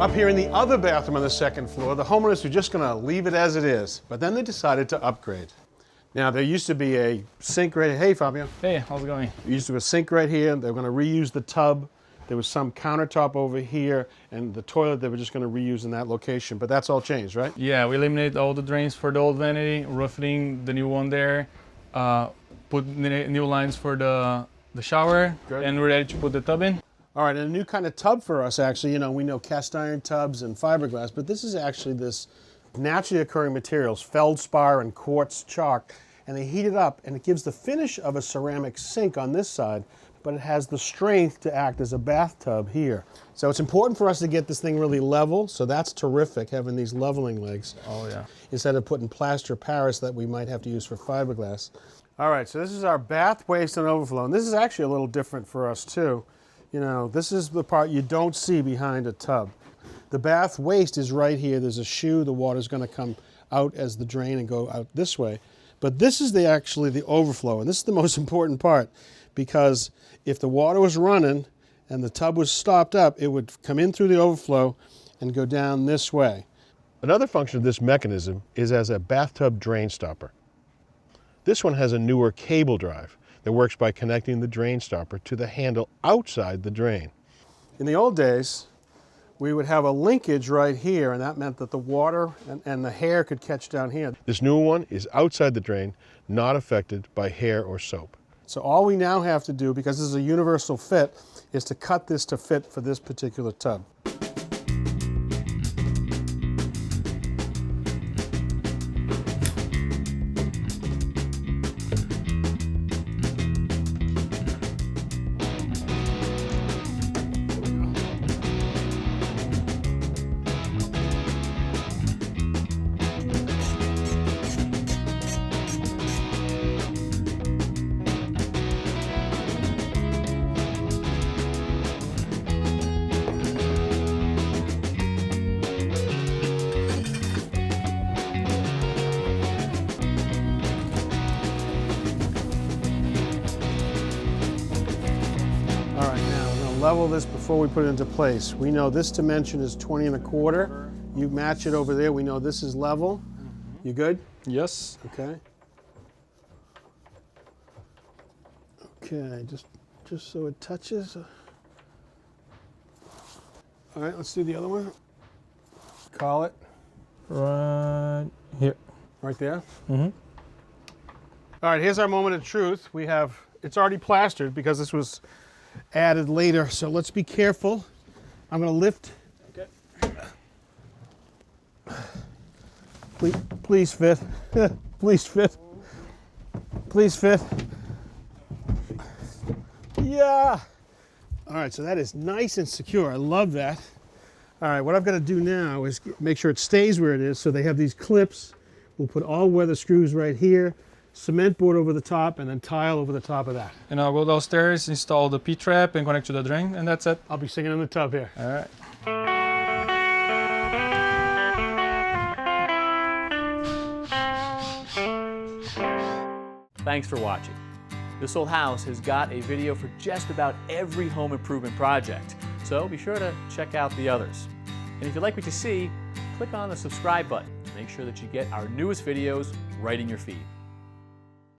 Up here in the other bathroom on the second floor, the homeowners were just going to leave it as it is, but then they decided to upgrade. Now, there used to be a sink right here. Hey, Fabio. Hey, how's it going? There used to be a sink right here. They were going to reuse the tub. There was some countertop over here, and the toilet they were just going to reuse in that location, but that's all changed, right? Yeah, we eliminated all the drains for the old vanity, roofing the new one there, put new lines for the shower, Good. And we're ready to put the tub in. All right, and a new kind of tub for us, actually. You know, we know cast iron tubs and fiberglass, but this is actually this naturally occurring materials, feldspar and quartz chalk, and they heat it up, and it gives the finish of a ceramic sink on this side, but it has the strength to act as a bathtub here. So it's important for us to get this thing really level, so that's terrific, having these leveling legs. Oh, yeah. Instead of putting plaster Paris that we might have to use for fiberglass. All right, so this is our bath waste and overflow, and this is actually a little different for us too. You know, this is the part you don't see behind a tub. The bath waste is right here. There's a shoe. The water's going to come out as the drain and go out this way. But this is actually the overflow, and this is the most important part, because if the water was running and the tub was stopped up, it would come in through the overflow and go down this way. Another function of this mechanism is as a bathtub drain stopper. This one has a newer cable drive that works by connecting the drain stopper to the handle outside the drain. In the old days, we would have a linkage right here, and that meant that the water and the hair could catch down here. This new one is outside the drain, not affected by hair or soap. So all we now have to do, because this is a universal fit, is to cut this to fit for this particular tub. Level this before we put it into place. We know this dimension is 20 1/4. You match it over there. We know this is level. You good? Yes. Okay. Okay, just so it touches. All right, let's do the other one. Call it. Right here. Right there? Mm-hmm. All right, here's our moment of truth. It's already plastered because this was added later, so let's be careful. I'm going to lift. Okay. Please fit. Please fit. Please fit. Yeah. All right, so that is nice and secure. I love that. All right, what I've got to do now is make sure it stays where it is. So they have these clips. We'll put all-weather screws right here, cement board over the top, and then tile over the top of that. And I'll go downstairs, install the P-trap, and connect to the drain, and that's it. I'll be singing in the tub here. All right. Thanks for watching. This Old House has got a video for just about every home improvement project, so be sure to check out the others. And if you like what you see, click on the subscribe button to make sure that you get our newest videos right in your feed.